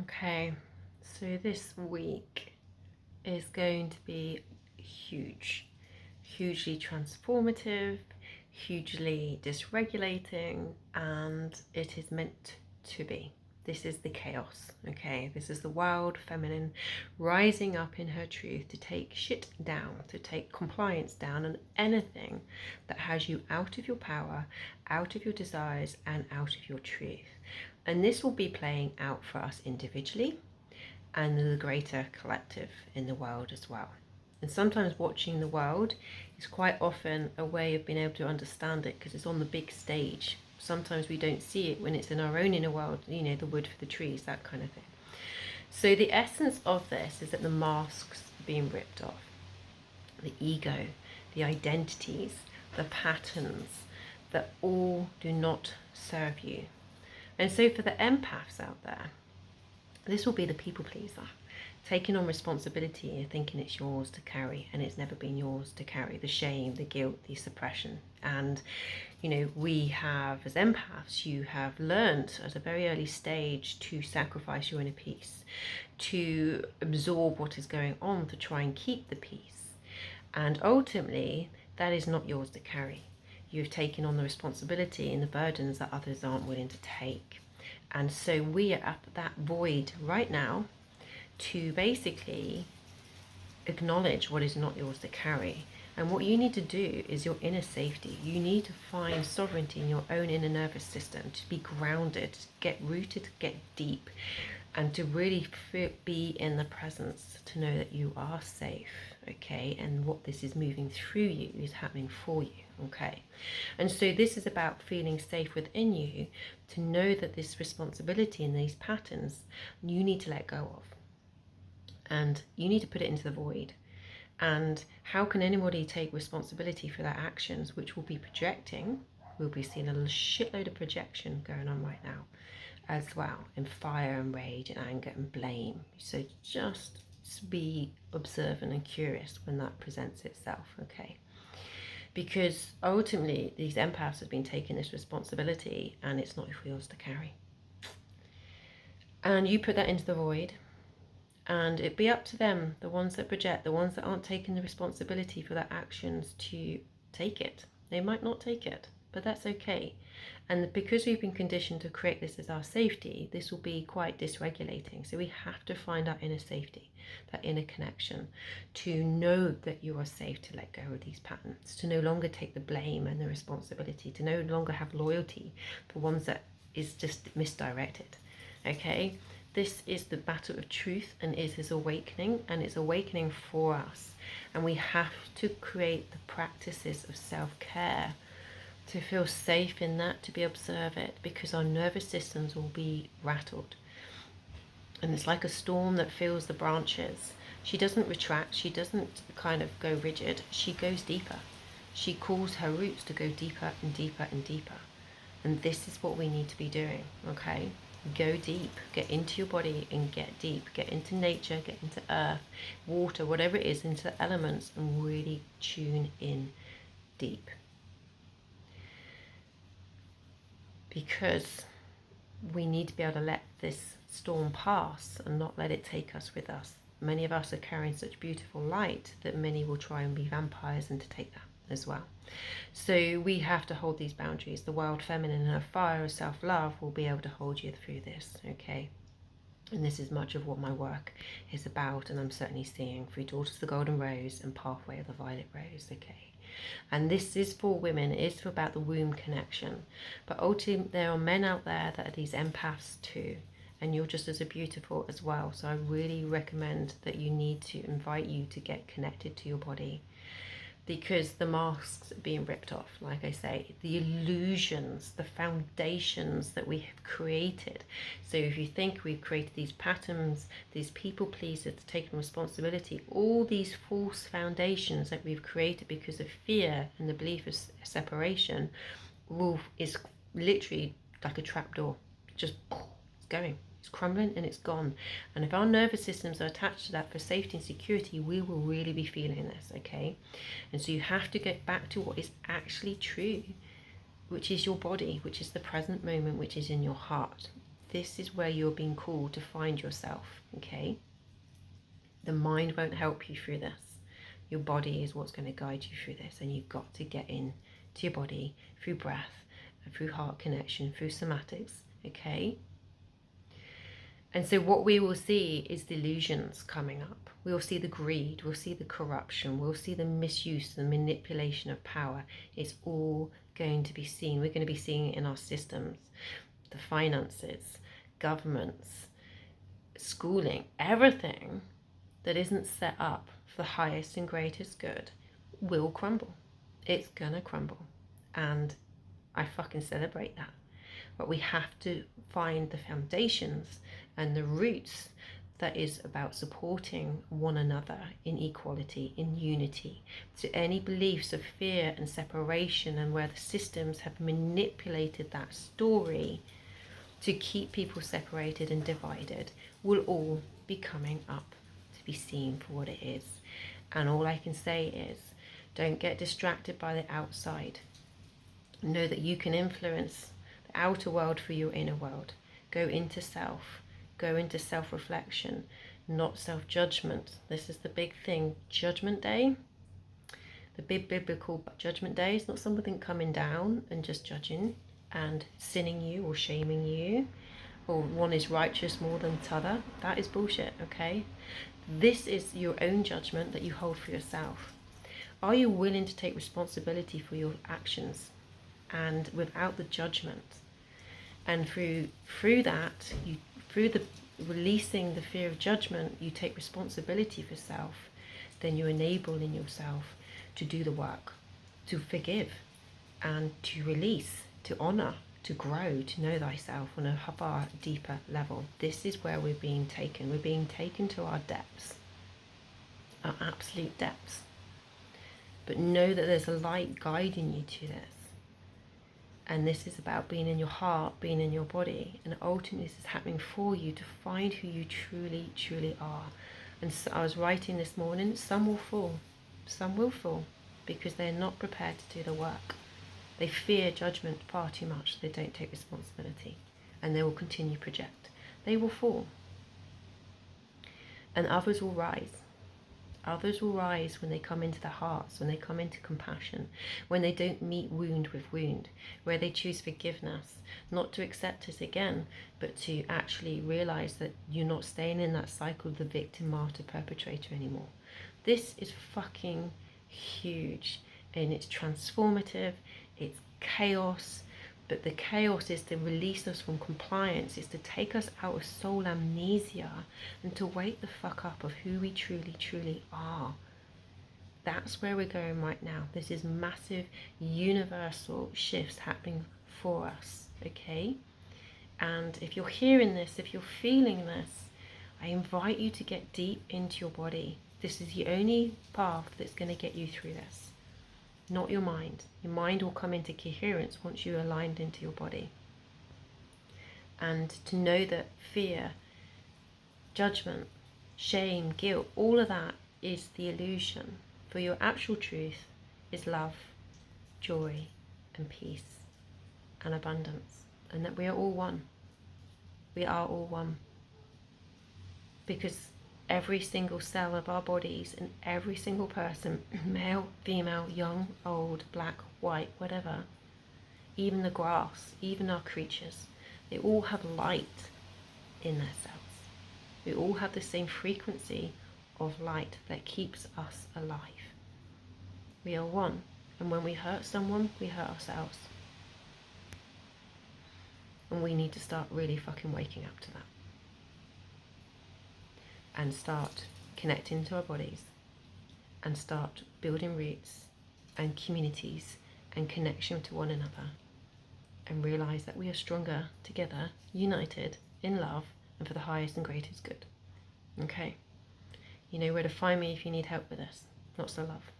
Okay, so this week is going to be huge, hugely transformative, hugely dysregulating, and it is meant to be. This is the chaos, okay? This is the wild feminine rising up in her truth to take shit down, to take compliance down, and anything that has you out of your power, out of your desires, and out of your truth. And this will be playing out for us individually and the greater collective in the world as well. And sometimes watching the world is quite often a way of being able to understand it because it's on the big stage. Sometimes we don't see it when it's in our own inner world, you know, the wood for the trees, that kind of thing. So the essence of this is that the masks are being ripped off. The ego, the identities, the patterns that all do not serve you. And so for the empaths out there, this will be the people pleaser, taking on responsibility and thinking it's yours to carry, and it's never been yours to carry. The shame, the guilt, the suppression. And, you know, we have, as empaths, you have learned at a very early stage to sacrifice your inner peace, to absorb what is going on, to try and keep the peace. And ultimately, that is not yours to carry. You've taken on the responsibility and the burdens that others aren't willing to take. And so we are at that void right now to basically acknowledge what is not yours to carry. And what you need to do is your inner safety. You need to find sovereignty in your own inner nervous system, to be grounded, to get rooted, to get deep, and to really be in the presence, to know that you are safe, okay? And what this is moving through you is happening for you, okay? And so this is about feeling safe within you, to know that this responsibility and these patterns you need to let go of. And you need to put it into the void. And how can anybody take responsibility for their actions, which will be projecting? We'll be seeing a shitload of projection going on right now as well, in fire and rage and anger and blame. So just be observant and curious when that presents itself, okay? Because ultimately these empaths have been taking this responsibility and it's not yours to carry. And you put that into the void, and it'd be up to them, the ones that project, the ones that aren't taking the responsibility for their actions, to take it. They might not take it, but that's okay. And because we've been conditioned to create this as our safety, this will be quite dysregulating. So we have to find our inner safety, that inner connection, to know that you are safe to let go of these patterns, to no longer take the blame and the responsibility, to no longer have loyalty for ones that is just misdirected, okay? This is the battle of truth, and it is awakening, and it's awakening for us. And we have to create the practices of self-care to feel safe in that, to be observe it, because our nervous systems will be rattled. And it's like a storm that fills the branches. She doesn't retract, she doesn't kind of go rigid, she goes deeper. She calls her roots to go deeper and deeper and deeper. And this is what we need to be doing, okay? Go deep, get into your body and get deep, get into nature, get into earth, water, whatever it is, into the elements, and really tune in deep. Because we need to be able to let this storm pass and not let it take us with us. Many of us are carrying such beautiful light that many will try and be vampires and to take that as well. So we have to hold these boundaries. The wild feminine and her fire of self-love will be able to hold you through this, okay? And this is much of what my work is about, and I'm certainly seeing through Daughters of the Golden Rose and Pathway of the Violet Rose, okay? And this is for women, it is about the womb connection. But ultimately, there are men out there that are these empaths too, and you're just as beautiful as well. So I really recommend that you need to invite you to get connected to your body, because the masks are being ripped off, like I say, the illusions, the foundations that we have created. So if you think we've created these patterns, these people pleasers taking responsibility, all these false foundations that we've created because of fear and the belief of separation, is literally like a trapdoor, just it's going. It's crumbling and it's gone. And if our nervous systems are attached to that for safety and security, we will really be feeling this, okay? And so you have to get back to what is actually true, which is your body, which is the present moment, which is in your heart. This is where you're being called to find yourself, okay? The mind won't help you through this. Your body is what's going to guide you through this, and you've got to get in to your body through breath, and through heart connection, through somatics, okay? And so what we will see is the illusions coming up. We will see the greed, we'll see the corruption, we'll see the misuse, the manipulation of power. It's all going to be seen. We're going to be seeing it in our systems, the finances, governments, schooling, everything that isn't set up for the highest and greatest good will crumble. It's gonna crumble. And I fucking celebrate that. But we have to find the foundations and the roots that is about supporting one another in equality, in unity. So any beliefs of fear and separation, and where the systems have manipulated that story to keep people separated and divided, will all be coming up to be seen for what it is. And all I can say is, don't get distracted by the outside. Know that you can influence the outer world for your inner world. Go into self. Go into self-reflection, not self-judgment. This is the big thing. Judgment Day, the big biblical Judgment Day, is not something coming down and just judging and sinning you or shaming you, or one is righteous more than the other. That is bullshit, okay? This is your own judgment that you hold for yourself. Are you willing to take responsibility for your actions, and without the judgment? And through that, through the releasing the fear of judgment, you take responsibility for self. Then you enable in yourself to do the work, to forgive, and to release, to honor, to grow, to know thyself on a far deeper level. This is where we're being taken. We're being taken to our depths, our absolute depths. But know that there's a light guiding you to this. And this is about being in your heart, being in your body. And ultimately this is happening for you to find who you truly, truly are. And so I was writing this morning, some will fall. Some will fall because they're not prepared to do the work. They fear judgment far too much. They don't take responsibility. And they will continue to project. They will fall. And others will rise. Others will rise when they come into their hearts, when they come into compassion, when they don't meet wound with wound, where they choose forgiveness, not to accept it again, but to actually realize that you're not staying in that cycle of the victim, martyr, perpetrator anymore. This is fucking huge, and it's transformative, it's chaos, but the chaos is to release us from compliance, it's to take us out of soul amnesia and to wake the fuck up of who we truly, truly are. That's where we're going right now. This is massive universal shifts happening for us, okay? And if you're hearing this, if you're feeling this, I invite you to get deep into your body. This is the only path that's going to get you through this. Not your mind. Your mind will come into coherence once you're aligned into your body. And to know that fear, judgment, shame, guilt, all of that is the illusion. For your actual truth is love, joy, and peace, and abundance. And that we are all one. We are all one. Because every single cell of our bodies and every single person, male, female, young, old, black, white, whatever, even the grass, even our creatures, they all have light in their cells. We all have the same frequency of light that keeps us alive. We are one, and when we hurt someone, we hurt ourselves. And we need to start really fucking waking up to that. And start connecting to our bodies, and start building roots and communities and connection to one another, and realize that we are stronger together, united in love and for the highest and greatest good. Okay, you know where to find me if you need help with this. Lots of love.